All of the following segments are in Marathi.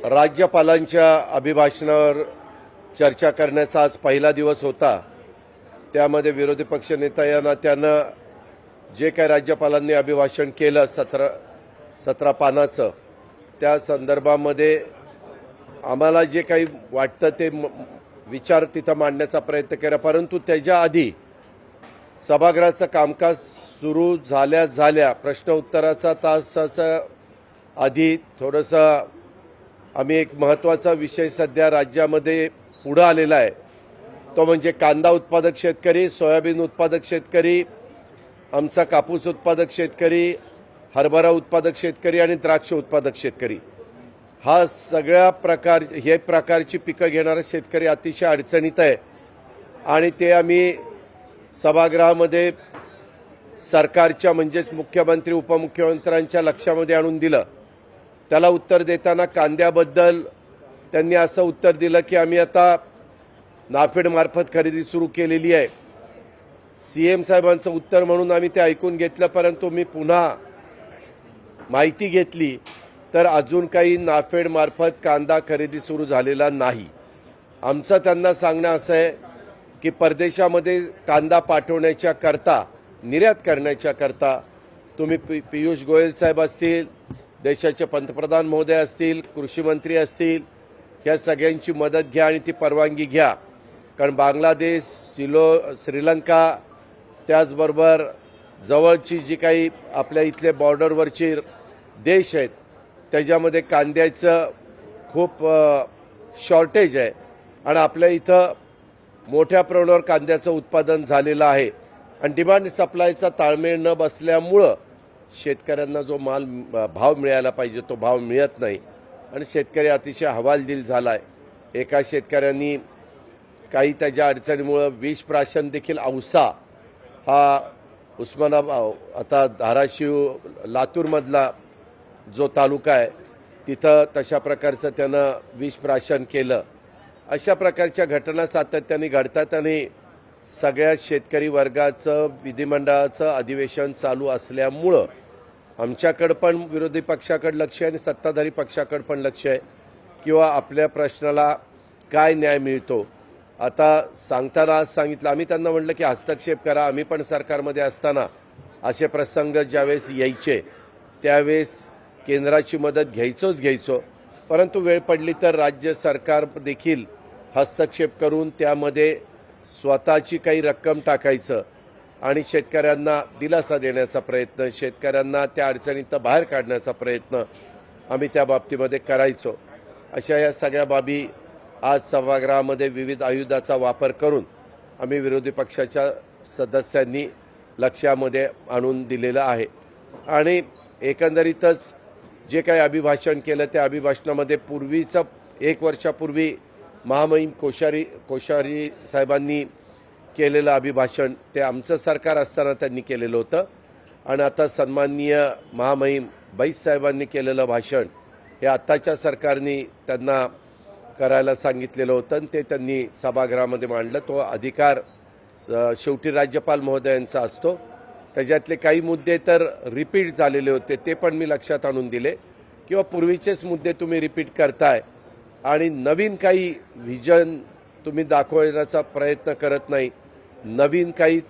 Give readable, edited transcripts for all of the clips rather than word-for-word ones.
राज्यपालांच्या अभिभाषणावर चर्चा करण्याचा आज पहिला दिवस होता। त्यामध्ये विरोधी पक्षनेता या नात्यानं जे काही राज्यपालांनी अभिभाषण केलं 17 पानाचं, त्या संदर्भामध्ये आम्हाला जे काही वाटतं ते विचार तिथं मांडण्याचा प्रयत्न केला। परंतु त्याच्या आधी सभागृहाचं कामकाज सुरू झाल्या प्रश्न उत्तराचा तासाचा आधी थोडंसं आम्ही एक महत्त्वाचा विषय सध्या राज्यामध्ये पुढे आलेला आहे, तो म्हणजे कांदा उत्पादक शेतकरी, सोयाबीन उत्पादक शेतकरी, आमचा कापूस उत्पादक शेतकरी, हरभरा उत्पादक शेतकरी आणि द्राक्ष उत्पादक शेतकरी, हा सगळ्या प्रकारची पिकं घेणारा शेतकरी अतिशय अडचणीत आहे। आणि ते आम्ही सभागृहामध्ये सरकारच्या म्हणजेच मुख्यमंत्री उपमुख्यमंत्र्यांच्या लक्षामध्ये आणून दिलं। त्याला उत्तर देताना कांद्याबद्दल त्यांनी असं उत्तर दिलं की आम्ही आता नाफेड मार्फत खरेदी सुरू केलेली आहे। सीएम साहेबांचं उत्तर म्हणून आम्ही ते ऐकून घेतलं, परंतु मी पुन्हा माहिती घेतली तर अजून काही नाफेड मार्फत कांदा खरेदी सुरू झालेला नाही। आमचं त्यांना सांगणं असं आहे की परदेशामध्ये कांदा पाठवण्याच्या करता, निर्यात करण्याच्या करता तुम्ही पियुष गोयल साहेब असतील, देशाचे पंतप्रधान महोदय असतील, कृषी मंत्री असतील, या सगळ्यांची मदत घ्या आणि ती परवानगी घ्या। कारण बांगलादेश, श्रीलंका, त्याचबरोबर जवळची जी काही आपल्या इथले बॉर्डरवरची देश आहेत त्याच्यामध्ये कांद्याचं खूप शॉर्टेज आहे आणि आपल्या इथं मोठ्या प्रमाणावर कांद्याचं उत्पादन झालेलं आहे आणि डिमांड सप्लायचा ताळमेळ न बसल्यामुळं शेतकऱ्यांना जो भाव मिळायला पाहिजे तो भाव मिळत नाही आणि शेतकरी अतिशय हवालदिल झाला आहे। एका शेतकऱ्यांनी काही त्याच्या अडचणीमुळं विष प्राशन देखील, औसा हा उस्मानाबाद आता धाराशिव लातूरमधला जो तालुका आहे तिथं तशा प्रकारचं त्यानं विष प्राशन केलं। अशा प्रकारच्या घटना सातत्याने घडतात आणि सगळ्या शेतकरी वर्गाचं विधिमंडळाचं अधिवेशन चालू असल्यामुळं आमच्याकडं पण विरोधी पक्षाकडे लक्ष आहे आणि सत्ताधारी पक्षाकडे पण लक्ष आहे किंवा आपल्या प्रश्नाला काय न्याय मिळतो। आता सांगताना आज सांगितलं, आम्ही त्यांना म्हटलं की हस्तक्षेप करा, आम्ही पण सरकारमध्ये असताना असे प्रसंग ज्यावेळेस यायचे त्यावेळेस केंद्राची मदत घ्यायचो, परंतु वेळ पडली तर राज्य सरकार देखील हस्तक्षेप करून त्यामध्ये स्वतःची काही रक्कम टाकायचं आणि शेतकऱ्यांना दिलासा देण्याचा प्रयत्न, शेतकऱ्यांना त्या अडचणीत बाहेर काढण्याचा प्रयत्न आम्ही त्या बाबतीमध्ये करायचो। अशा या सगळ्या बाबी आज सभागृहामध्ये विविध आयुधाचा वापर करून आम्ही विरोधी पक्षाच्या सदस्यांनी लक्षामध्ये आणून दिलेलं आहे आणि एकंदरीतच जे काही अभिभाषण केलं त्या अभिभाषणामध्ये पूर्वीचं 1 वर्षापूर्वी महामहिम कोश्यारी साहेबांनी केलेलं अभिभाषण ते आमचं सरकार असताना त्यांनी केलेलं होतं आणि आता सन्माननीय महामहिम बैस साहेबांनी केलेलं भाषण हे आत्ताच्या सरकारने त्यांना करायला सांगितलेलं होतं आणि ते त्यांनी सभागृहामध्ये मांडलं। तो अधिकार शेवटी राज्यपाल महोदयांचा असतो। त्याच्यातले काही मुद्दे तर रिपीट झालेले होते ते पण मी लक्षात आणून दिले किंवा पूर्वीचेच मुद्दे तुम्ही रिपीट करताय आणि नवीन काही व्हिजन तुम्ही दाखवण्याचा प्रयत्न करत नाही, नवीन काही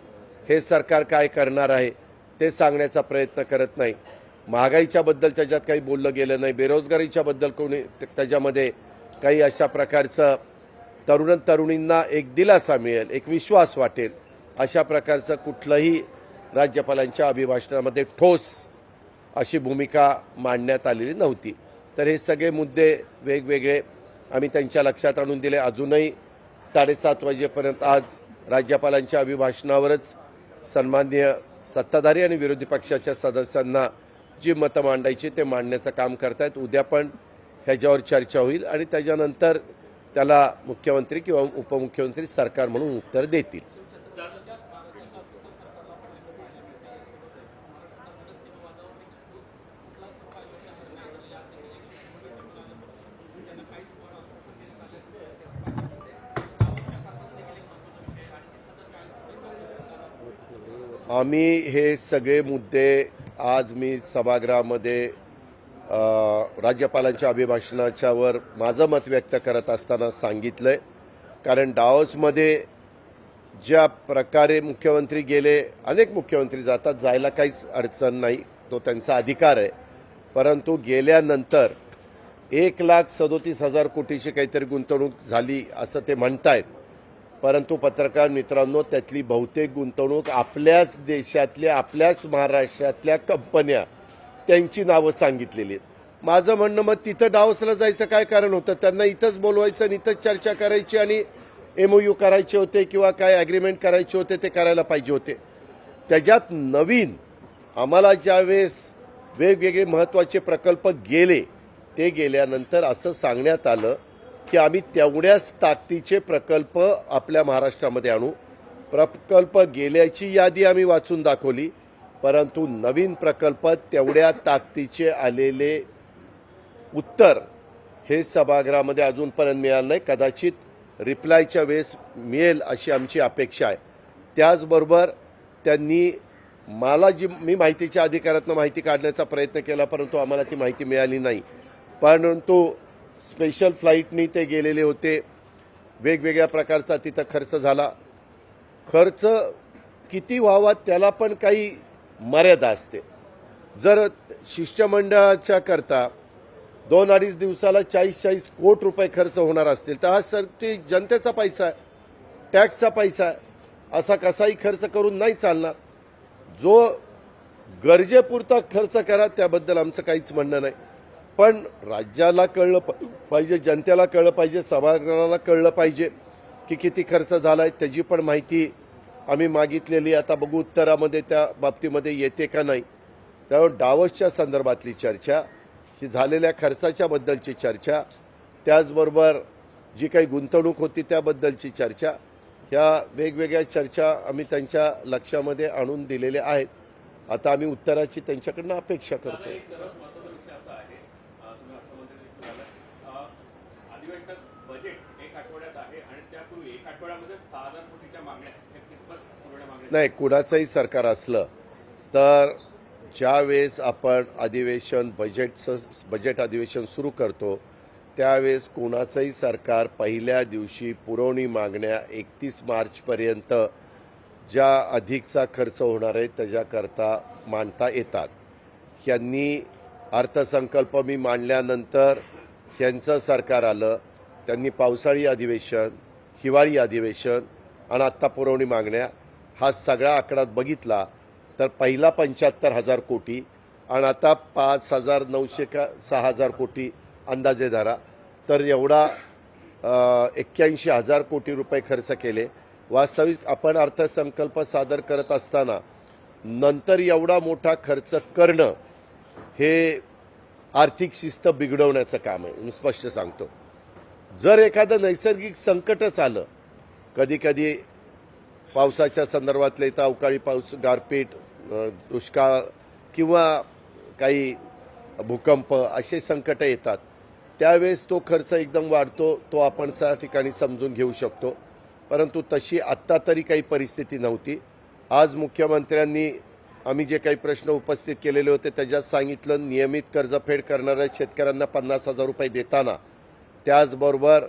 हे सरकार काय करणार आहे ते सांगण्याचा प्रयत्न करत नाही। महागाईच्याबद्दल त्याच्यात काही बोललं गेलं नाही, बेरोजगारीच्याबद्दल कोणी त्याच्यामध्ये काही अशा प्रकारचं तरुणींना एक दिलासा मिळेल, एक विश्वास वाटेल अशा प्रकारचं कुठलंही राज्यपालांच्या अभिभाषणामध्ये ठोस अशी भूमिका मांडण्यात आलेली नव्हती। तर हे सगळे मुद्दे वेगवेगळे आम्ही त्यांच्या लक्षात आणून दिले। अजूनही 7:30 वाजेपर्यंत आज राज्यपालांच्या अभिभाषणावरच सन्माननीय सत्ताधारी आणि विरोधी पक्षाच्या सदस्यांना जी मतं मांडायची ते मांडण्याचं काम करतायत। उद्या पण ह्याच्यावर चर्चा होईल आणि त्याच्यानंतर त्याला मुख्यमंत्री किंवा उपमुख्यमंत्री सरकार म्हणून उत्तर देतील। आम्ही हे सगळे मुद्दे आज मी सभागृहामध्ये राज्यपालांच्या अभिभाषणाच्यावर माझं मत व्यक्त करत असताना सांगितलंय. कारण डावोसमध्ये ज्या प्रकारे मुख्यमंत्री गेले, अनेक मुख्यमंत्री जातात, जायला काहीच अडचण नाही, तो त्यांचा अधिकार आहे. परंतु गेल्यानंतर 1,37,000 कोटीची काहीतरी गुंतवणूक झाली असं ते म्हणतायत. परंतु पत्रकार मित्रांनो, त्यातली बहुतेक गुंतवणूक आपल्याच देशातल्या, आपल्याच महाराष्ट्रातल्या कंपन्या, त्यांची नावं सांगितलेली आहेत. माझं म्हणणं, मग तिथं डावोसला जायचं काय कारण होतं? त्यांना इथंच बोलवायचं आणि इथंच चर्चा करायची आणि MOU करायचे होते किंवा काय ॲग्रीमेंट करायचे होते ते करायला पाहिजे होते. त्याच्यात नवीन आम्हाला ज्यावेळेस वेगवेगळे महत्त्वाचे प्रकल्प गेले, ते गेल्यानंतर असं सांगण्यात आलं की आम्ही तेवढ्याच ताकदीचे प्रकल्प आपल्या महाराष्ट्रामध्ये आणू. प्रकल्प गेल्याची यादी आम्ही वाचून दाखवली, परंतु नवीन प्रकल्प तेवढ्या ताकदीचे आलेले उत्तर हे सभागृहामध्ये अजूनपर्यंत मिळालं नाही. कदाचित रिप्लायच्या वेळेस मिळेल अशी आमची अपेक्षा आहे. त्याचबरोबर त्यांनी मला मी माहितीच्या अधिकारातनं माहिती काढण्याचा प्रयत्न केला, परंतु आम्हाला ती माहिती मिळाली नाही. परंतु स्पेशल फ्लाईटनी ते गेलेले होते, वेगवेगळ्या प्रकारचा तिथं खर्च झाला. खर्च किती व्हावा त्याला पण काही मर्यादा असते. जर शिष्टमंडळाच्या करता 2-2.5 दिवसाला 40-40 कोटी रुपये खर्च होणार असतील तर हा सर ते जनतेचा पैसा आहे, टॅक्सचा पैसा आहे, असा कसाही खर्च करून नाही चालणार. जो गरजेपुरता खर्च करा त्याबद्दल आमचं काहीच म्हणणं नाही. पण राज्याला कळलं पाहिजे, जनतेला कळलं पाहिजे, सभागृहाला कळलं पाहिजे की किती खर्च झालाय, त्याची पण माहिती आम्ही मागितलेली. आता बघू उत्तरामध्ये त्या बाबतीमध्ये येते का नाही. त्यामुळे डावोसच्या संदर्भातली चर्चा, ही झालेल्या खर्चाच्या बद्दलची चर्चा, त्याचबरोबर जी काही गुंतवणूक होती त्याबद्दलची चर्चा, ह्या वेगवेगळ्या चर्चा आम्ही त्यांच्या लक्षामध्ये आणून दिलेल्या आहेत. आता आम्ही उत्तराची त्यांच्याकडनं अपेक्षा करतो. नाही, कुणाचंही सरकार असलं तर ज्यावेळेस आपण अधिवेशन बजेट अधिवेशन सुरू करतो त्यावेळेस कुणाचंही सरकार पहिल्या दिवशी पुरवणी मागण्या 31 मार्चपर्यंत ज्या अधिकचा खर्च होणार आहे त्याच्याकरता मांडता येतात. यांनी अर्थसंकल्प मी मांडल्यानंतर यांचं सरकार आलं, त्यांनी पावसाळी अधिवेशन, हिवाळी अधिवेशन आणि आत्ता पुरवणी मागण्या हा सगळा आकडा बघितला तर पहिला 75,000 कोटी आणि आता 5,900 का 6,000 कोटी अंदाजे धरा, तर एवढा 81,000 कोटी रुपये खर्च केले. वास्तविक आपण अर्थसंकल्प सादर करत असताना नंतर एवढा मोठा खर्च करणं हे आर्थिक शिस्त बिघडवण्याचं काम आहे. मी स्पष्ट सांगतो, जर एखादं नैसर्गिक संकटच आलं, कधी कधी पावसाच्या संदर्भातले तर अवकाळी पाऊस, गारपीट, दुष्काळ किंवा काही भूकंप असे संकट येतात, त्यावेळेस तो खर्च एकदम वाढतो, तो आपण त्या ठिकाणी समजून घेऊ शकतो. परंतु तशी आत्ता तरी काही परिस्थिती नव्हती. आज मुख्यमंत्र्यांनी आम्ही जे काही प्रश्न उपस्थित केलेले होते त्याच्यात सांगितलं, नियमित कर्जफेड करणाऱ्या शेतकऱ्यांना 50,000 रुपये देताना त्याचबरोबर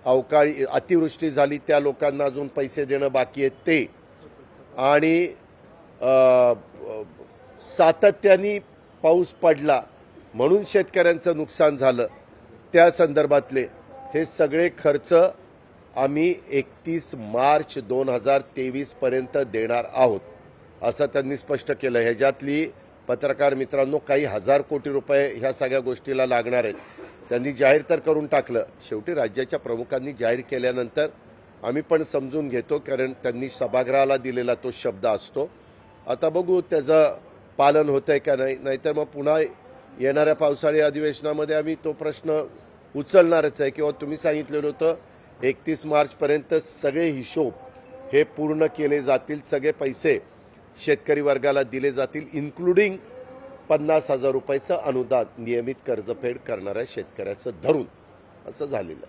अवकाळी अतिवृष्टी झाली त्या लोकांना अजून पैसे देणं बाकी आहेत ते, आणि सातत्याने पाऊस पडला म्हणून शेतकऱ्यांचं नुकसान झालं त्या संदर्भातले हे सगळे खर्च आम्ही 31 मार्च 2023 पर्यंत देणार आहोत असं त्यांनी स्पष्ट केलं. ह्याच्यातली पत्रकार मित्रांनो काही 1,000 कोटी रुपये ह्या सगळ्या गोष्टीला लागणार आहेत. त्यांनी जाहीर तर करून टाकलं, शेवटी राज्याच्या प्रमुखांनी जाहीर केल्यानंतर आम्ही पण समजून घेतो, कारण त्यांनी सभागृहाला दिलेला तो शब्द असतो. आता बघू त्याचं पालन होतंय का नाही, नाहीतर मग पुन्हा येणाऱ्या पावसाळी अधिवेशनामध्ये आम्ही तो प्रश्न उचलणारच आहे. किंवा तुम्ही सांगितलेलं होतं 31 मार्चपर्यंत सगळे हिशोब हे पूर्ण केले जातील, सगळे पैसे शेतकरी वर्गाला दिले जातील, इन्क्लुडिंग 50,000 रुपयाचं अनुदान नियमित कर्जफेड करणाऱ्या शेतकऱ्याचं धरून, असं झालेलं.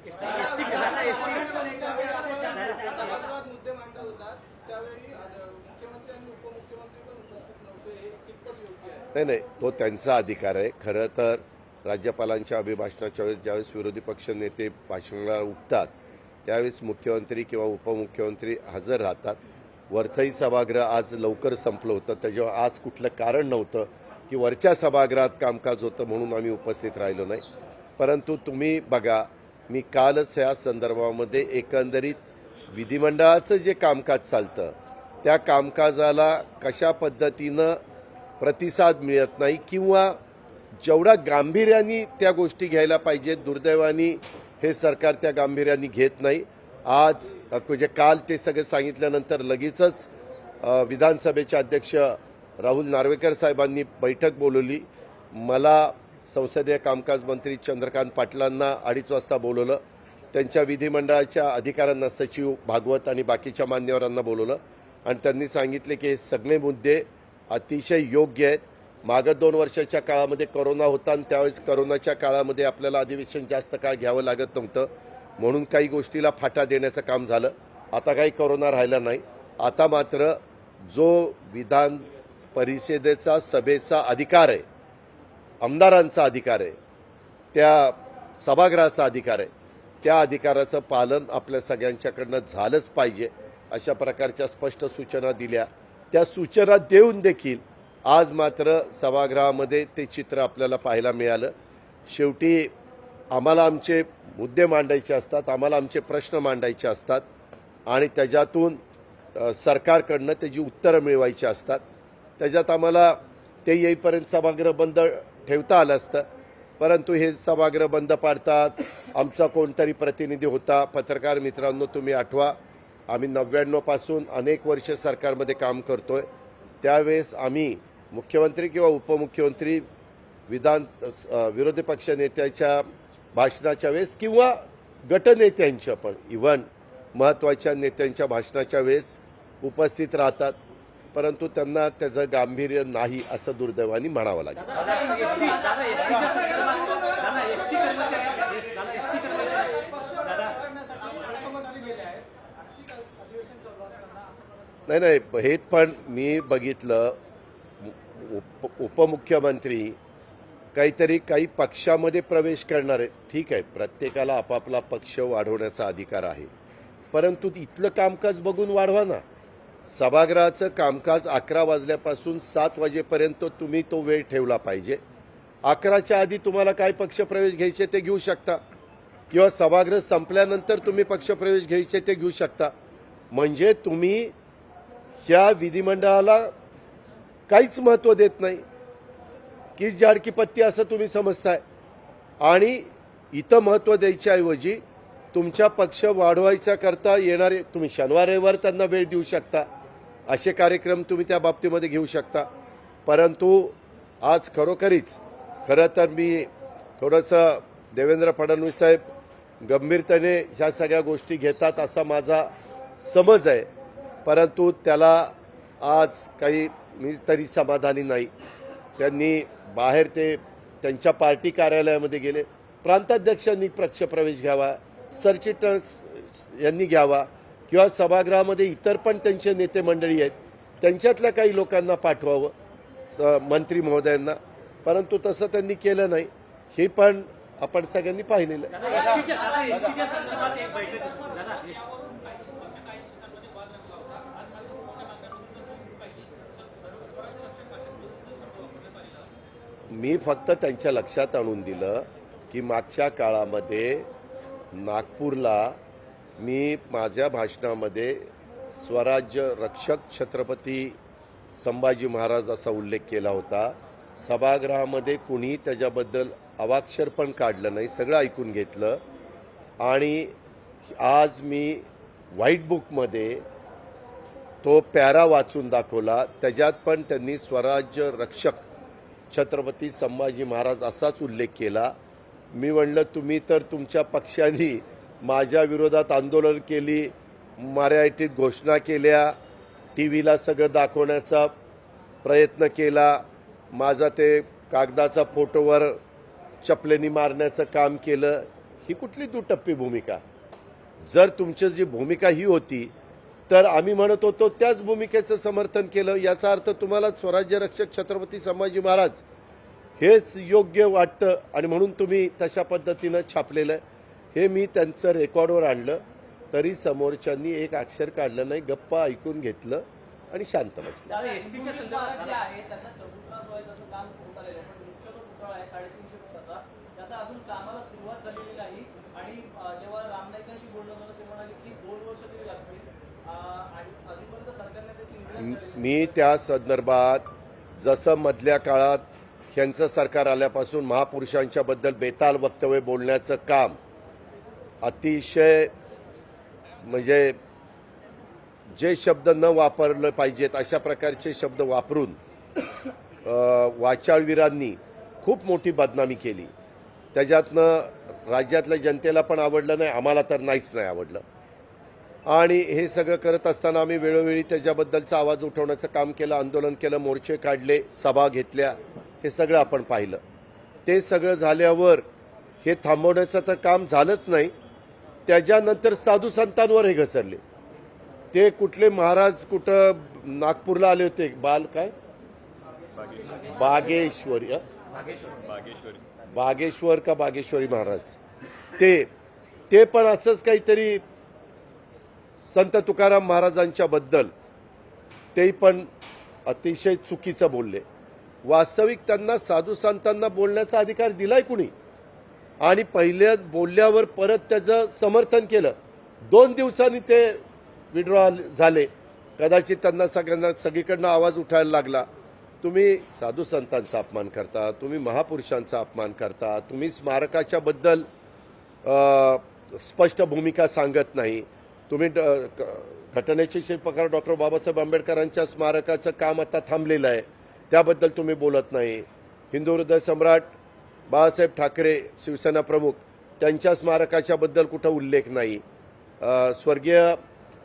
नाही, तो त्यांचा अधिकार आहे. खरं तर राज्यपालांच्या अभिभाषणाच्या वेळेस ज्यावेळेस विरोधी पक्ष नेते भाषणाला उठतात त्यावेळेस मुख्यमंत्री किंवा उपमुख्यमंत्री हजर राहतात. वरचंही सभागृह आज लवकर संपलं होतं, त्याच्यावर आज कुठलं कारण नव्हतं की वरच्या सभागृहात कामकाज होतं म्हणून आम्ही उपस्थित राहिलो नाही. परंतु तुम्ही बघा, मी कालच या संदर्भामध्ये एकंदरीत विधिमंडळाचं जे कामकाज चालतं त्या कामकाजाला कशा पद्धतीनं प्रतिसाद मिळत नाही किंवा जेवढा गांभीर्याने त्या गोष्टी घ्यायला पाहिजेत, दुर्दैवाने हे सरकार त्या गांभीर्याने घेत नाही. आज म्हणजे काल ते सगळं सांगितल्यानंतर लगेचच विधानसभेचे अध्यक्ष राहुल नार्वेकर साहेबांनी बैठक बोलवली. मला संसदीय कामकाज मंत्री चंद्रकांत पाटलांना 2:30 वाजता बोलवलं. त्यांच्या विधिमंडळाच्या अधिकाऱ्यांना, सचिव भागवत आणि बाकीच्या मान्यवरांना बोलवलं आणि त्यांनी सांगितले की हे सगळे मुद्दे अतिशय योग्य आहेत. मागं 2 वर्षाच्या काळामध्ये कोरोना होता आणि त्यावेळेस कोरोनाच्या काळामध्ये आपल्याला अधिवेशन जास्त काळ घ्यावं लागत नव्हतं म्हणून काही गोष्टीला फाटा देण्याचं काम झालं. आता काही कोरोना राहिला नाही. आता मात्र जो विधान परिषदेचा सभेचा अधिकार आहे, आमदारांचा अधिकार आहे, त्या सभागृहाचा अधिकार आहे, त्या अधिकाराचं पालन आपल्या सगळ्यांच्याकडनं झालंच पाहिजे अशा प्रकारच्या स्पष्ट सूचना दिल्या. त्या सूचना देऊन देखील आज मात्र सभागृहामध्ये ते चित्र आपल्याला पाहायला मिळालं. शेवटी आम्हाला आमचे मुद्दे मांडायचे असतात, आम्हाला आमचे प्रश्न मांडायचे असतात आणि त्याच्यातून सरकारकडनं त्याची उत्तरं मिळवायची असतात. त्याच्यात आम्हाला ते येईपर्यंत सभागृह बंद ठेवता आलं असतं, परंतु हे सभागृह बंद पाडतात. आमचा कोणतरी प्रतिनिधी होता, पत्रकार मित्रांनो तुम्ही आठवा, आम्ही 99 पासून अनेक वर्ष सरकारमध्ये काम करतोय. त्यावेळेस आम्ही मुख्यमंत्री किंवा उपमुख्यमंत्री विरोधी पक्ष नेत्याच्या भाषणाच्या वेळेस किंवा गटनेत्यांच्या पण इव्हन महत्त्वाच्या नेत्यांच्या भाषणाच्या वेळेस उपस्थित राहतात, परंतु त्यांना त्याचं गांभीर्य नाही असं दुर्दैवाने म्हणावं लागेल. नाही, हे पण मी बघितलं, उपमुख्यमंत्री काही पक्षामध्ये प्रवेश करणार आहे. ठीक आहे, प्रत्येकाला आपापला पक्ष वाढवण्याचा अधिकार आहे, परंतु इथलं कामकाज बघून वाढवा ना. सभागृहाचं कामकाज 11 वाजल्यापासून 7 वाजेपर्यंत तुम्ही तो वेळ ठेवला पाहिजे. 11च्या आधी तुम्हाला काय पक्षप्रवेश घ्यायचे ते घेऊ शकता किंवा सभागृह संपल्यानंतर तुम्ही पक्षप्रवेश घ्यायचे ते घेऊ शकता. म्हणजे तुम्ही ह्या विधिमंडळाला काहीच महत्त्व देत नाही, की जाडकी पत्ती असं तुम्ही समजताय. आणि इथं महत्त्व द्यायच्याऐवजी तुमच्या पक्ष वाढवायचा करता येणारे तुम्ही शनिवार रविवार त्यांना वेळ देऊ शकता, असे कार्यक्रम तुम्ही त्या बाबतीमध्ये घेऊ शकता. परंतु आज खरं तर मी थोडंसं देवेंद्र फडणवीस साहेब गंभीरतेने ह्या सगळ्या गोष्टी घेतात असा माझा समज आहे, परंतु त्याला आज काही मी तरी समाधानी नाही. त्यांनी बाहेर ते त्यांच्या पार्टी कार्यालयामध्ये गेले, प्रांताध्यक्षांनी पक्षप्रवेश घ्यावा, सरचिटणीस यांनी घ्यावा किंवा सभागृहामध्ये इतर पण त्यांचे नेते मंडळी आहेत त्यांच्यातल्या काही लोकांना पाठवावं मंत्री महोदयांना, परंतु तसं त्यांनी केलं नाही. हे पण आपण सगळ्यांनी पाहिलेलं आहे. मी फक्त त्यांच्या लक्षात आणून दिलं की मागच्या काळामध्ये नागपूरला मी माझ्या भाषणामध्ये स्वराज्य रक्षक छत्रपती संभाजी महाराज असा उल्लेख केला होता. सभागृहामध्ये कुणी त्याच्याबद्दल अवाक्षर पण काढलं नाही, सगळं ऐकून घेतलं. आणि आज मी व्हाईट बुकमध्ये तो पॅरा वाचून दाखवला, त्याच्यात पण त्यांनी स्वराज्य रक्षक छत्रपती संभाजी महाराज असाच उल्लेख केला. मी म्हणलं तुम्ही तर तुमच्या पक्षाने माझ्या विरोधात आंदोलन केली, मराठीत घोषणा केल्या, टीव्हीला सगळं दाखवण्याचा प्रयत्न केला, माझा ते कागदाचा फोटोवर चपलेनी मारण्याचं काम केलं. ही कुठली दुटप्पी भूमिका? जर तुमची जी भूमिका ही होती तर आम्ही म्हणत होतो त्याच भूमिकेचं समर्थन केलं. याचा अर्थ तुम्हाला स्वराज्य रक्षक छत्रपती संभाजी महाराज हेच योग्य वाटतं आणि म्हणून तुम्ही तशा पद्धतीनं छापलेलं आहे. हे मी त्यांचं रेकॉर्डवर आणलं तरी समोरच्यांनी एक अक्षर काढलं नाही, गप्प ऐकून घेतलं आणि शांत बसलं. एसटीच्या संदर्भात जे आहे त्याचा चबुतरा जो आहे त्याचं काम होत आलेलं आहे, पण मुख्य जो पुतळा आहे 350 फुटाचा त्याचा अजून कामाला सुरुवात झालेली नाही. आणि जेव्हा राम नाईकांशी बोलणं झालं ते म्हणाले की 2 वर्ष तरी लागतील आणि अजूनपर्यंत सरकारने त्याची निर्णय मी त्या संदर्भात जसं मधल्या काळात यांचं सरकार आल्यापासून महापुरुषांच्या बद्दल बेताल वक्तव्य बोलण्याचं काम अतिशय म्हणजे जे शब्द न वापरले पाहिजेत अशा प्रकारचे शब्द वापरून वाचाळवीरांनी खूप मोठी बदनामी केली. त्याच्यातनं राज्यातल्या जनतेला पण आवडलं नाही, आम्हाला तर नाहीच नाही आवडलं. आणि हे सगळं करत असताना आम्ही वेळोवेळी त्याच्याबद्दलचा आवाज उठवण्याचं काम केलं, आंदोलन केलं, मोर्चे काढले, सभा घेतल्या, हे सगळं आपण पाहिलं. ते सगळं झाल्यावर हे थांबवण्याचं तर काम झालंच नाही. त्याच्यानंतर साधू संतांवर हे घसरले. ते कुठले महाराज कुठं नागपूरला आले होते, बागेश्वरी बागेश्वर का बागेश्वरी महाराज, ते पण असंच काहीतरी संत तुकाराम महाराजांच्या बद्दल ते पण अतिशय चुकीचं बोलले. वास्तविक त्यांना साधू संतांना बोलण्याचा अधिकार दिलाय कुणी? आणि पहिल्या बोलल्यावर परत त्याचं समर्थन केलं. 2 दिवसांनी ते विड्रॉ झाले. कदाचित त्यांना सगळ्यांना सगळीकडनं आवाज उठायला लागला. तुम्ही साधू संतांचा अपमान करता, तुम्ही महापुरुषांचा अपमान करता, तुम्ही स्मारकाच्या बद्दल स्पष्ट भूमिका सांगत नाही. तुम्ही घटनेचे शिल्पकार डॉक्टर बाबासाहेब आंबेडकरांच्या स्मारकाचं काम आता थांबलेलं आहे, त्याबद्दल तुम्ही बोलत नाही. हिंदू हृदय सम्राट बाळासाहेब ठाकरे शिवसेना प्रमुख त्यांच्या स्मारकाच्या बद्दल कुठं उल्लेख नाही. स्वर्गीय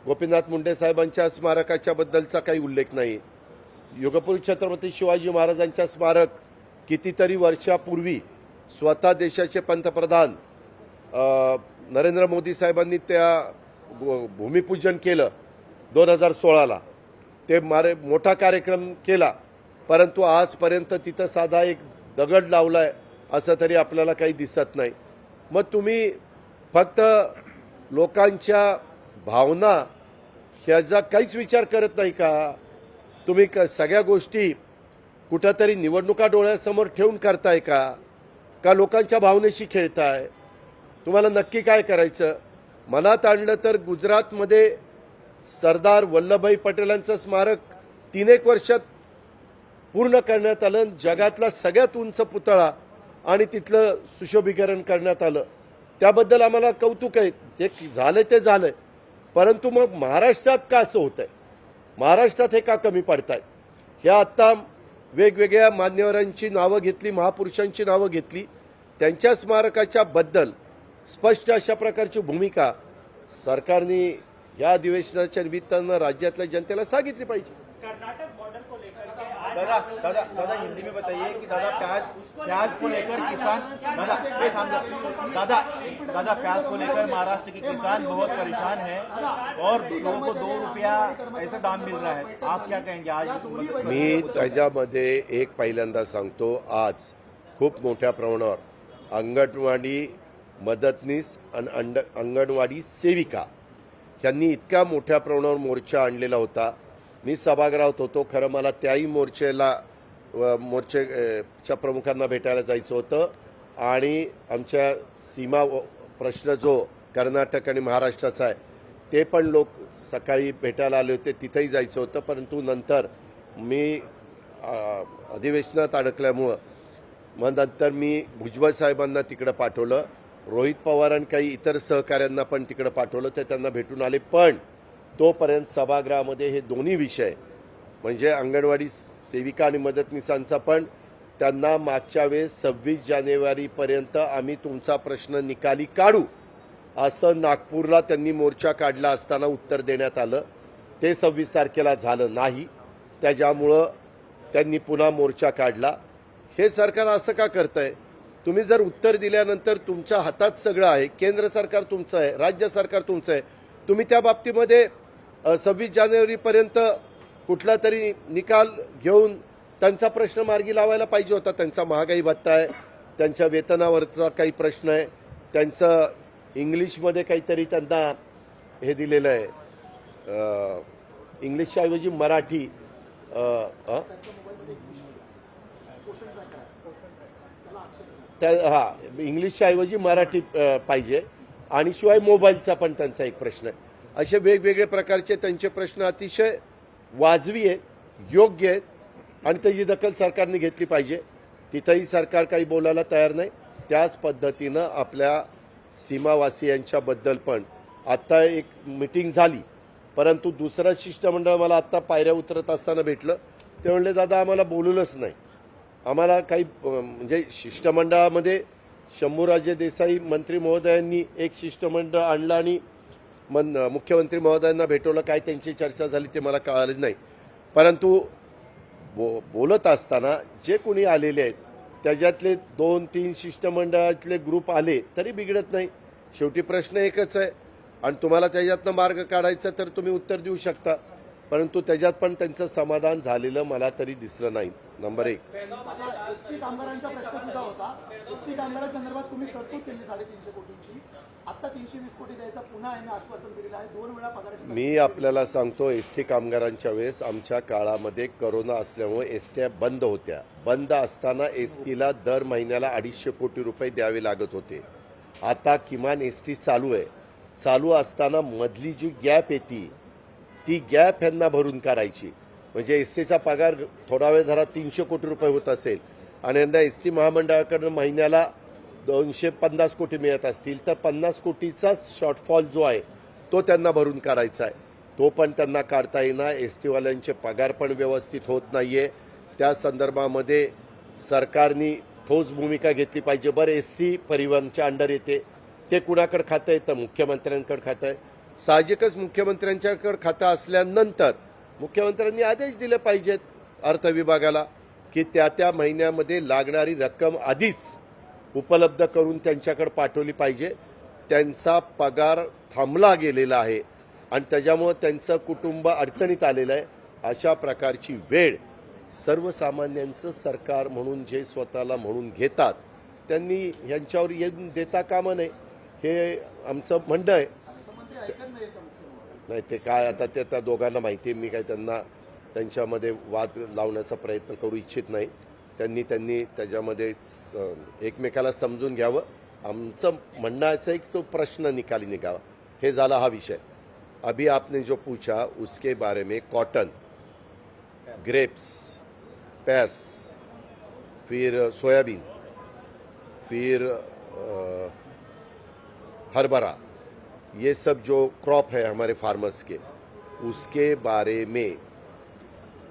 गोपीनाथ मुंडे साहेबांच्या स्मारकाच्या बद्दलचा काही उल्लेख नाही. युगपुरुष छत्रपती शिवाजी महाराजांच्या स्मारक कितीतरी वर्षापूर्वी स्वतः देशाचे पंतप्रधान नरेंद्र मोदी साहेबांनी त्या भूमिपूजन केलं 2016ला. ते मोठा कार्यक्रम केला, परंतु आजपर्यंत तिथं साधा एक दगड लावलाय असं तरी आपल्याला काही दिसत नाही. मग तुम्ही फक्त लोकांच्या भावना ह्याचा काहीच विचार करत नाही का? तुम्ही सगळ्या गोष्टी कुठंतरी निवडणुका डोळ्यासमोर ठेवून करताय का लोकांच्या भावनेशी खेळताय? तुम्हाला नक्की काय करायचं? मनात आणलं तर गुजरातमध्ये सरदार वल्लभभाई पटेलांचं स्मारक 3-1 वर्षात पूर्ण करण्यात आलं. जगातला सगळ्यात उंच पुतळा आणि तिथलं सुशोभीकरण करण्यात आलं. त्याबद्दल आम्हाला कौतुक आहे. जे झालंय ते झालंय, परंतु मग महाराष्ट्रात का असं होतंय? महाराष्ट्रात हे का कमी पडतायत? ह्या आत्ता वेगवेगळ्या मान्यवरांची नावं घेतली, महापुरुषांची नावं घेतली, त्यांच्या स्मारकाच्या बद्दल स्पष्ट अशा प्रकारची भूमिका सरकारने या अधिवेशनाच्या निमित्तानं राज्यातल्या जनतेला सांगितली पाहिजे. कर्नाटक बॉर्डर को लेकर के दादा हिंदी में बताइए कि दादा प्याज को लेकर किसान दादा प्याज को लेकर महाराष्ट्र के किसान बहुत परेशान हैं और लोगों को 2 रुपया ऐसा दाम मिल रहा है. आप क्या कहेंगे आज? मी त्याच्यामध्ये एक पहिल्यांदा सांगतो, आज खूप मोठ्या प्रमाणावर अंगणवाडी मदतनीस आणि अंगणवाडी सेविका यांनी इतक्या मोठ्या प्रमाणावर मोर्चा आणलेला होता. मी सभागृहात होतो. खरं मला त्याही मोर्चेच्या प्रमुखांना भेटायला जायचं होतं आणि आमच्या सीमा प्रश्न जो कर्नाटक आणि महाराष्ट्राचा आहे ते पण लोक सकाळी भेटायला आले होते, तिथेही जायचं होतं. परंतु नंतर मी अधिवेशनात अडकल्यामुळं मग नंतर मी भुजबळ साहेबांना तिकडं पाठवलं, रोहित पवार आणि काही इतर सहकाऱ्यांना पण तिकडं पाठवलं. ते त्यांना भेटून आले. पण तोपर्यंत सभागृहामध्ये हे दोन्ही विषय म्हणजे अंगणवाडी सेविका आणि मदतनीसांचा पण त्यांना मागच्या वेळेस 26 जानेवारीपर्यंत आम्ही तुमचा प्रश्न निकाली काढू असं नागपूरला त्यांनी मोर्चा काढला असताना उत्तर देण्यात आलं. ते 26 तारखेला झालं नाही. त्याच्यामुळं त्यांनी पुन्हा मोर्चा काढला. हे सरकार असं का करतंय? तुम्ही जर उत्तर दिल्यानंतर तुमच्या हातात सगळं आहे, केंद्र सरकार तुमचं आहे, राज्य सरकार तुमचं आहे, तुम्ही त्या बाबतीमध्ये 26 जानेवारीपर्यंत कुठला तरी निकाल घेऊन त्यांचा प्रश्न मार्गी लावायला पाहिजे होता. त्यांचा महागाई भत्ता आहे, त्यांच्या वेतनावरचा काही प्रश्न आहे, त्यांचं इंग्लिशमध्ये काहीतरी त्यांना हे दिलेलं आहे, इंग्लिशच्या ऐवजी मराठी इंग्लिशच्या ऐवजी मराठी पाहिजे, आणि शिवाय मोबाईलचा पण त्यांचा एक प्रश्न आहे. असे वेगवेगळे प्रकारचे त्यांचे प्रश्न अतिशय वाजवी आहेत, योग्य आहेत, आणि त्याची दखल सरकारने घेतली पाहिजे. तिथंही सरकार काही बोलायला तयार नाही. त्याच पद्धतीनं आपल्या सीमावासियांच्याबद्दल पण आत्ता एक मिटिंग झाली, परंतु दुसरं शिष्टमंडळ मला आत्ता पायऱ्या उतरत असताना भेटलं. ते म्हणले, दादा आम्हाला बोलवलंच नाही, आम्हाला काही म्हणजे शिष्टमंडळामध्ये शंभूराजे देसाई मंत्री महोदयांनी एक शिष्टमंडळ आणलं आणि मुख्यमंत्री महोदयांना भेटवलं. काय त्यांची चर्चा झाली ते मला कळालं नाही. परंतु बोलत असताना जे कोणी आलेले आहेत त्याच्यातले 2-3 शिष्टमंडळातले ग्रुप आले तरी बिघडत नाही. शेवटी प्रश्न एकच आहे, आणि तुम्हाला त्याच्यातनं मार्ग काढायचा तर तुम्ही उत्तर देऊ शकता, परंतु त्याच्यात पण त्यांचं समाधान झालेलं मला तरी दिसलं नाही. नंबर 1. एसटी कामगारांचा प्रश्न सुद्धा होता. एसटी कामगारांसंदर्भात तुम्ही तरतूद केली 350 कोटींची, आता 320 कोटी द्यायचा पुन्हा यांनी आश्वासन दिलेलं आहे. 2 वेळा पगाराची मी आपल्याला सांगतो, एसटी कामगारांच्या वेळेस आमच्या काळामध्ये कोरोना असल्यामुळे एसट्या बंद होत्या. बंद असताना एसटीला दर महिन्याला 250 कोटी रुपये द्यावे लागत होते. आता किमान एसटी चालू आहे. चालू असताना मधली जी गॅप येते ती गॅप यांना भरून काढायची. म्हणजे एसटीचा पगार थोडा वेळ धरा 300 कोटी रुपये होत असेल, आणि यंदा एसटी महामंडळाकडून महिन्याला 250 कोटी मिळत असतील, तर 50 कोटीचा शॉर्टफॉल जो आहे तो त्यांना भरून काढायचा आहे. तो पण त्यांना काढता येणार. एसटीवाल्यांचे पगार पण व्यवस्थित होत नाहीये. त्या संदर्भामध्ये सरकारने ठोस भूमिका घेतली पाहिजे. बरं, एसटी परिवहनच्या अंडर येते, ते कुणाकडे खातं आहे तर मुख्यमंत्र्यांकडे खातं आहे. साहजिकच मुख्यमंत्र्यांच्याकडे खातं असल्यानंतर मुख्यमंत्र्यांनी आदेश दिले पाहिजेत अर्थ विभागाला की त्या महिन्यामध्ये लागणारी रक्कम आधीच उपलब्ध करून त्यांच्याकडे पाठवली पाहिजे. त्यांचा पगार थांबला गेलेला आहे आणि त्याच्यामुळे त्यांचं कुटुंब अडचणीत आलेलं आहे. अशा प्रकारची वेळ सर्वसामान्यांचं सरकार म्हणून जे स्वतःला म्हणून घेतात त्यांनी यांच्यावर येऊन देता कामा नये, हे आमचं म्हणणं आहे. नाही ते काय आता ते त्या दोघांना माहिती आहे. मी काय त्यांच्यामध्ये वाद लावण्याचा प्रयत्न करू इच्छित नाही. त्यांनी त्याच्यामध्ये एकमेकाला समजून घ्यावं. आमचं म्हणणं असं आहे की तो प्रश्न निकाली निघावा. हे झाला हा विषय. अभी आपने जो पूछा उसके बारे में कॉटन, ग्रेप्स, पैस, फिर सोयाबीन, फिर हरभरा, ये सब जो क्रॉप है हमारे फार्मर्स के, उसके बारे में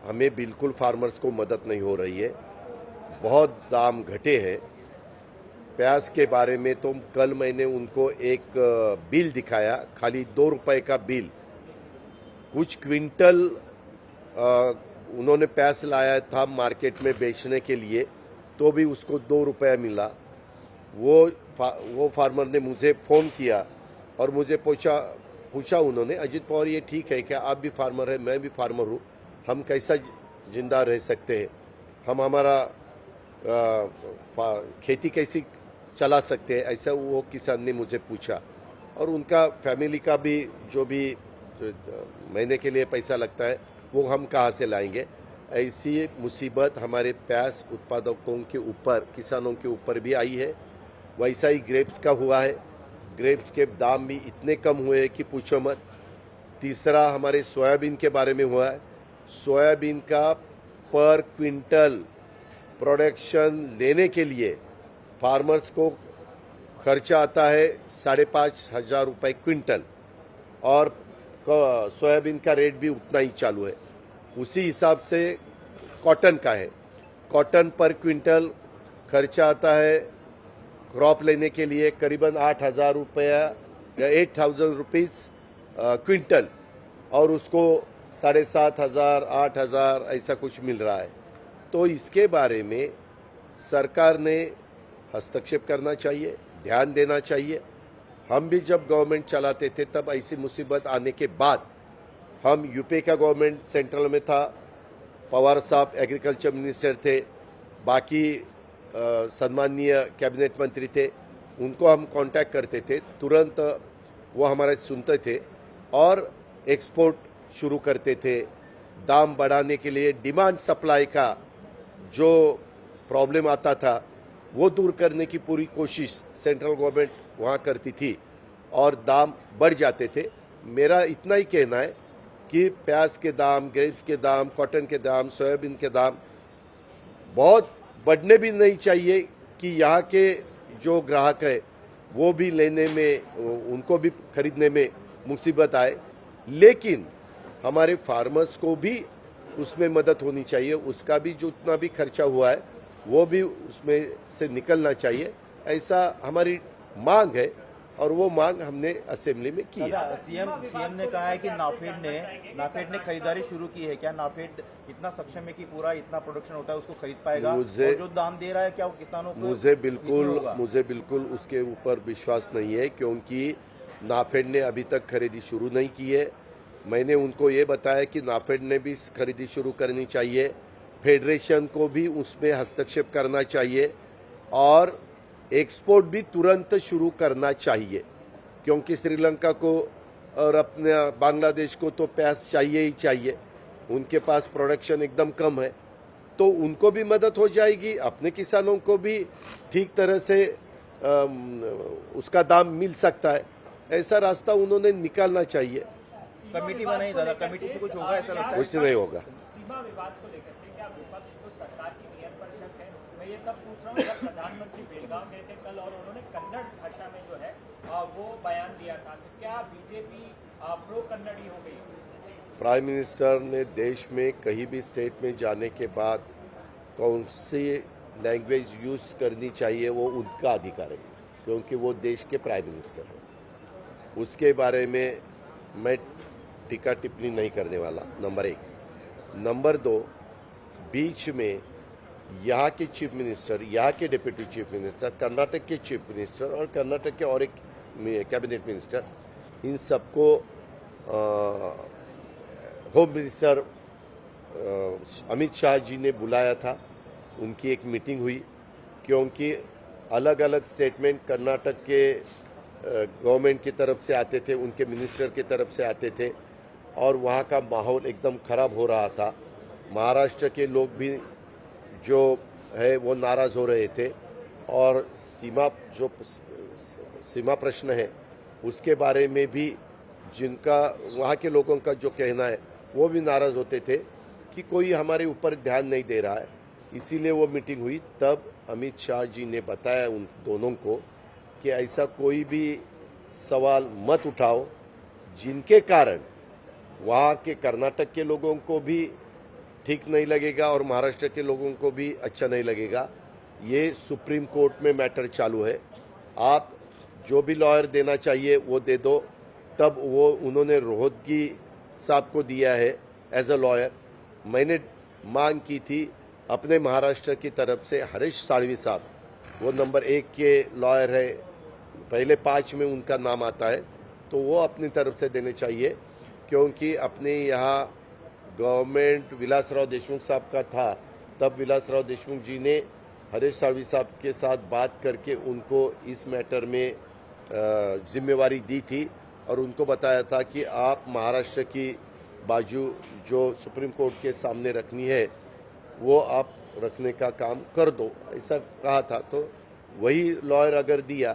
हमें बिल्कुल फार्मर्स को मदद नहीं हो रही है. बहुत दाम घटे हैं. प्याज के बारे में तो कल मैंने उनको एक बिल दिखाया, खाली 2 रुपए का बिल. कुछ क्विंटल उन्होंने प्याज लाया था मार्केट में बेचने के लिए, तो भी उसको 2 रुपया मिला. वो फार्मर ने मुझे फ़ोन किया और मुझे पूछा उन्होंने, अजित पवार ये ठीक है क्या, आप भी फार्मर हैं, मैं भी फार्मर हूँ, हम कैसा जिंदा रह सकते हैं, हम हमारा खेती कैसी चला सकते हैं, ऐसा वो किसान ने मुझे पूछा. और उनका फैमिली का भी जो भी महीने के लिए पैसा लगता है वो हम कहाँ से लाएंगे. ऐसी मुसीबत हमारे प्याज उत्पादकों के ऊपर, किसानों के ऊपर भी आई है. वैसा ही ग्रेप्स का हुआ है. ग्रेप्स के दाम भी इतने कम हुए हैं कि पूछो मत. तीसरा हमारे सोयाबीन के बारे में हुआ है. सोयाबीन का पर क्विंटल प्रोडक्शन लेने के लिए फार्मर्स को खर्चा आता है 5,500 रुपये क्विंटल, और सोयाबीन का रेट भी उतना ही चालू है. उसी हिसाब से कॉटन का है. कॉटन पर क्विंटल खर्चा आता है क्रॉप लेने के लिए करीबन 8,000 रुपया या 8,000 रुपीज़ क्विंटल, और उसको 7,500 8,000 ऐसा कुछ मिल रहा है. तो इसके बारे में सरकार ने हस्तक्षेप करना चाहिए, ध्यान देना चाहिए. हम भी जब गवर्नमेंट चलाते थे तब ऐसी मुसीबत आने के बाद, हम यूपी का गवर्नमेंट सेंट्रल में था, पवार साहब एग्रीकल्चर मिनिस्टर थे, बाकी सम्माननीय कैबिनेट मंत्री थे, उनको हम कांटेक्ट करते थे, तुरंत वो हमारे सुनते थे और एक्सपोर्ट शुरू करते थे। दाम बढ़ाने के लिए डिमांड सप्लाई का जो प्रॉब्लम आता था वो दूर करने की पूरी कोशिश सेंट्रल गवर्नमेंट वहाँ करती थी और दाम बढ़ जाते थे। मेरा इतना ही कहना है कि प्याज के दाम, ग्रेप्स के दाम, कॉटन के दाम, सोयाबीन के दाम बहुत बढ़ने भी नहीं चाहिए कि यहाँ के जो ग्राहक है वो भी लेने में, उनको भी खरीदने में मुसीबत आए, लेकिन हमारे फार्मर्स को भी उसमें मदद होनी चाहिए। उसका भी जो उतना भी खर्चा हुआ है वो भी उसमें से निकलना चाहिए, ऐसा हमारी मांग है और वो मांग हमने असेंबली में की है। सीएम ने कहा है कि नाफेड ने खरीदारी शुरू की है। क्या नाफेड इतना सक्षम है कि पूरा इतना प्रोडक्शन होता है उसको खरीद पाएगा? और जो दाम दे रहा है क्या वो किसानों को? मुझे बिल्कुल उसके ऊपर विश्वास नहीं है, क्योंकि नाफेड ने अभी तक खरीदी शुरू नहीं की है। मैंने उनको ये बताया कि नाफेड ने भी खरीदी शुरू करनी चाहिए, फेडरेशन को भी उसमें हस्तक्षेप करना चाहिए और एक्सपोर्ट भी तुरंत शुरू करना चाहिए, क्योंकि श्रीलंका को और अपने बांग्लादेश को तो प्याज चाहिए ही चाहिए। उनके पास प्रोडक्शन एकदम कम है, तो उनको भी मदद हो जाएगी, अपने किसानों को भी ठीक तरह से उसका दाम मिल सकता है। ऐसा रास्ता उन्होंने निकालना चाहिए। कमेटी बनाई दादा, कमेटी से कुछ होगा ऐसा लगता है? कुछ नहीं होगा। सीमा विवाद को लेकर के क्या विपक्ष को सरकार की नीयत पर शक है? मैं ये तब पूछ रहा हूँ जब प्रधानमंत्री बेलगांव गए थे कल और उन्होंने कन्नड़ भाषा में जो है वो बयान दिया था, तो क्या बीजेपी प्रो कन्नड़ी हो गई? प्राइम मिनिस्टर ने देश में कहीं भी स्टेट में जाने के बाद कौन सी लैंग्वेज यूज करनी चाहिए वो उनका अधिकार है, क्योंकि वो देश के प्राइम मिनिस्टर हैं। उसके बारे में मैं टीका टिप्पणी नहीं करने वाला, नंबर 1। नंबर 2, बीच में यहाँ के चीफ मिनिस्टर, यहाँ के डिप्टी चीफ मिनिस्टर, कर्नाटक के चीफ मिनिस्टर और कर्नाटक के और एक कैबिनेट मिनिस्टर, इन सबको होम मिनिस्टर अमित शाह जी ने बुलाया था। उनकी एक मीटिंग हुई, क्योंकि अलग अलग स्टेटमेंट कर्नाटक के गवर्नमेंट की तरफ से आते थे, उनके मिनिस्टर की तरफ से आते थे और वहाँ का माहौल एकदम खराब हो रहा था। महाराष्ट्र के लोग भी जो है वो नाराज़ हो रहे थे और सीमा प्रश्न है उसके बारे में भी जिनका वहाँ के लोगों का जो कहना है वो भी नाराज़ होते थे कि कोई हमारे ऊपर ध्यान नहीं दे रहा है। इसीलिए वो मीटिंग हुई। तब अमित शाह जी ने बताया उन दोनों को कि ऐसा कोई भी सवाल मत उठाओ जिनके कारण वहाँ के कर्नाटक के लोगों को भी ठीक नहीं लगेगा और महाराष्ट्र के लोगों को भी अच्छा नहीं लगेगा। ये सुप्रीम कोर्ट में मैटर चालू है, आप जो भी लॉयर देना चाहिए वो दे दो। तब वो उन्होंने रोहतगी साहब को दिया है एज अ लॉयर। मैंने मांग की थी अपने महाराष्ट्र की तरफ से हरीश साळवी साहब, वो नंबर 1 के लॉयर है, पहले 5 में उनका नाम आता है, तो वो अपनी तरफ से देने चाहिए, क्योंकि अपने यहाँ गवर्नमेंट विलासराव देशमुख साहब का था। तब विलासराव देशमुख जी ने हरीश साळवी साहब के साथ बात करके उनको इस मैटर में जिम्मेवारी दी थी और उनको बताया था कि आप महाराष्ट्र की बाजू जो सुप्रीम कोर्ट के सामने रखनी है वो आप रखने का काम कर दो, ऐसा कहा था। तो वही लॉयर अगर दिया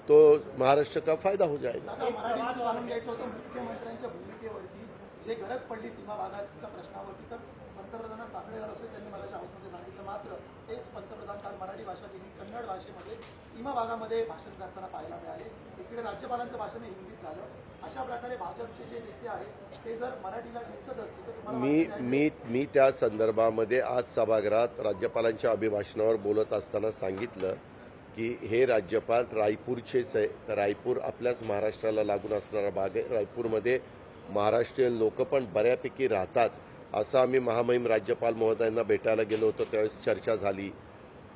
तो महाराष्ट्र का फायदा हो जाएगा। आता मराठीमध्ये जाणून घ्यायचं होतं मुख्यमंत्र्यांच्या भूमिकेवरती, जे गरज पडली सीमा भागाच्या प्रश्नावरती तर पंतप्रधानांना सापडेल असं त्यांनी मला हाऊसमध्ये सांगितलं। मात्र तेच पंतप्रधान काल मराठी भाषा दिली, कन्नड भाषेमध्ये सीमा भागामध्ये भाषण करताना पाहायला मिळाले। इकडे राज्यपालांचं भाषण हिंदीत झालं। अशा प्रकारे भाजपचे जे नेते आहेत ते जर मराठीला टुचत असतील तर तुम्हाला मी त्या संदर्भामध्ये आज सभागृहात राज्यपालांच्या अभिभाषणावर बोलत असताना सांगितलं की हे राज्यपाल रायपूरचेच आहे, तर रायपूर आपल्याच महाराष्ट्राला लागून असणारा भाग आहे। रायपूरमध्ये महाराष्ट्रीयन लोक पण बऱ्यापैकी राहतात, असं आम्ही महामहिम राज्यपाल महोदयांना भेटायला गेलो होतो, त्यावेळेस चर्चा झाली।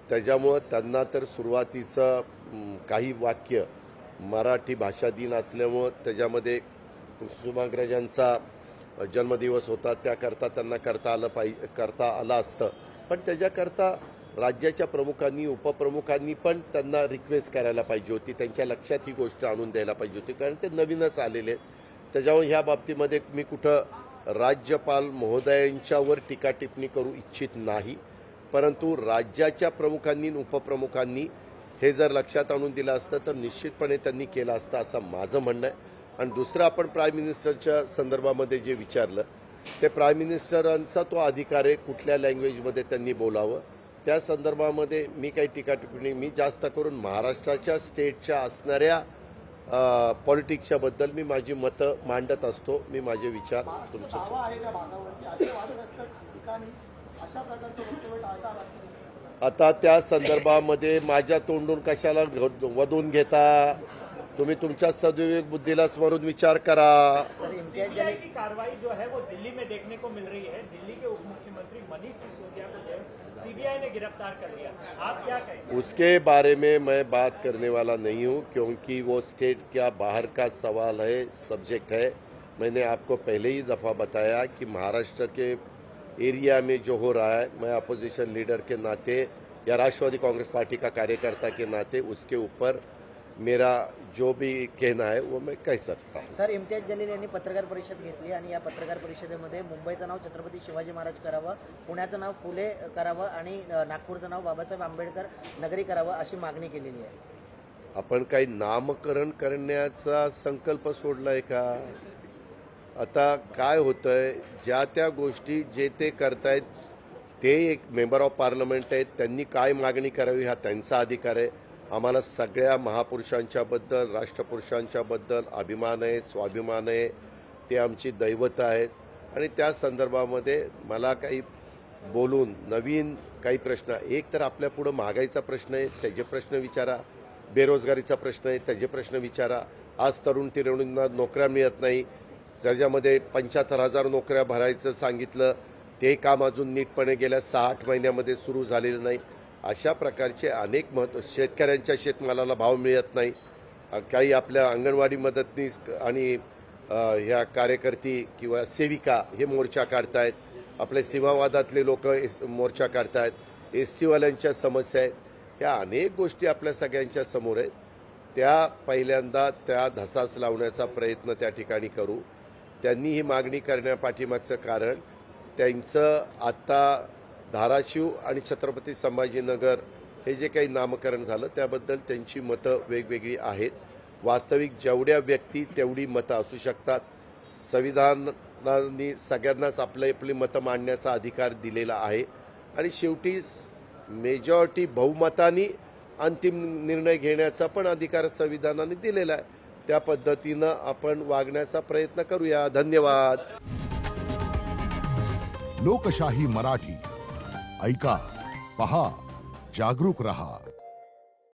त्याच्यामुळे त्यांना तर सुरुवातीचं काही वाक्य मराठी भाषा दिन असल्यामुळे त्याच्यामध्ये कुसुमाग्रजांचा जन्मदिवस होता त्याकरता त्यांना करता आलं असतं, पण त्याच्याकरता राज्याच्या प्रमुखांनी उपप्रमुखांनी पण त्यांना रिक्वेस्ट करायला पाहिजे होती, त्यांच्या लक्षात ही गोष्ट आणून द्यायला पाहिजे होती, कारण ते नवीनच आलेले आहेत. त्याच्यामुळे ह्या बाबतीमध्ये मी कुठं राज्यपाल महोदयांच्यावर टीका टिप्पणी करू इच्छित नाही, परंतु राज्याच्या प्रमुखांनी आणि उपप्रमुखांनी हे जर लक्षात आणून दिलं असतं तर निश्चितपणे त्यांनी केलं असतं असं माझं म्हणणं आहे. आणि दुसरं, आपण प्राईम मिनिस्टरच्या संदर्भामध्ये जे विचारलं, ते प्राईम मिनिस्टरांचा तो अधिकार आहे कुठल्या लँग्वेजमध्ये त्यांनी बोलावं. त्या संदर्भामध्ये मी काही टीका टिप्पणी, मी जास्त करून महाराष्ट्राच्या स्टेटच्या असणाऱ्या पॉलिटिक्सच्या बद्दल मी माझी मतं मांडत असतो, मी माझे विचार तुमच्या दावा आहे त्या भागावरती अशा वादग्रस्त ठिकाणी अशा प्रकारचं वक्तव्य टाळता आलं असतं. आता त्या संदर्भामध्ये माझ्या तोंडून कशाला वधून घेता? तुम्ही तुमच्या सद्विवेक बुद्धीला स्मरून विचार करा. सीबीआई की कार्रवाई जो है वो दिल्ली में देखने को मिल रही है. दिल्ली के उप मुख्यमंत्री मनीष सिसोदिया को जो है सीबीआई ने गिरफ्तार कर लिया. आप क्या कहेंगे? उसके बारे में मैं बात करने वाला नहीं हूं, क्योंकि वो स्टेट का बाहर का सवाल है, सब्जेक्ट है. मैंने आपको पहले ही दफ़ा बताया कि महाराष्ट्र के एरिया में जो हो रहा है, मैं अपोजिशन लीडर के नाते या राष्ट्रवादी कांग्रेस पार्टी का कार्यकर्ता के नाते उसके ऊपर मेरा जो भी कहना है वो मैं कह सकता हूँ. सर, इम्तियाज जलील यांनी पत्रकार परिषद घेतली आणि या पत्रकार परिषदेमध्ये मुंबईचं नाव छत्रपती शिवाजी महाराज करावं, पुण्याचं नाव फुले करावं आणि नागपूरचं नाव बाबासाहेब आंबेडकर नगरी करावं अशी मागणी केलेली आहे. आपण काही नामकरण करण्याचा संकल्प सोडलाय का? आता काय होतंय, ज्या त्या गोष्टी जे ते करतायत, ते एक मेंबर ऑफ पार्लमेंट आहेत, त्यांनी काय मागणी करावी हा त्यांचा अधिकार आहे. आम्हाला सगळ्या महापुरुषांच्या बद्दल, राष्ट्रपुरुषांच्या बद्दल अभिमान आहे, स्वाभिमान आहे, ते आमची दैवत आहेत. आणि त्या संदर्भामध्ये मला काही बोलून नवीन काही प्रश्न, एक तर आपल्या पुढं महागाईचा प्रश्न आहे, त्याचे प्रश्न विचारा, बेरोजगारीचा प्रश्न आहे, त्याचे प्रश्न विचारा. आज तरुण तरुणींना नोकऱ्या मिळत नाही, त्याच्यामध्ये 75,000 नोकऱ्या भरायचं सांगितलं, ते काम अजून नीटपणे गेल्या 6-8 महिन्यामध्ये सुरू झालेलं नाही. अशा प्रकारचे अनेक शेतकऱ्यांच्या शेतमालाला भाव मिळत नाही. काही आपल्या अंगणवाडी मदतनीस आणि ह्या कार्यकर्ती किंवा सेविका हे मोर्चा काढतायत, आपले सीमावादातले लोक मोर्चा काढतायत, एसटीवाल्यांच्या समस्या आहेत, ह्या अनेक गोष्टी आपल्या सगळ्यांच्या समोर आहेत. त्या पहिल्यांदा त्या धसास लावण्याचा प्रयत्न त्या ठिकाणी करू. त्यांनी ही मागणी करण्यापाठीमागचं कारण त्यांचं आत्ता धाराशिव आणि छत्रपती संभाजीनगर हे जे काही नामकरण झालं त्याबद्दल त्यांची मतं वेगवेगळी आहेत. वास्तविक जेवढ्या व्यक्ती तेवढी मतं असू शकतात. संविधानाने सगळ्यांनाच आपली मतं मांडण्याचा अधिकार दिलेला आहे आणि शेवटी मेजॉरिटी बहुमताने अंतिम निर्णय घेण्याचा पण अधिकार संविधानाने दिलेला आहे. त्या पद्धतीनं आपण वागण्याचा प्रयत्न करूया. धन्यवाद. लोकशाही मराठी ऐका, पहा, जागरूक रहा.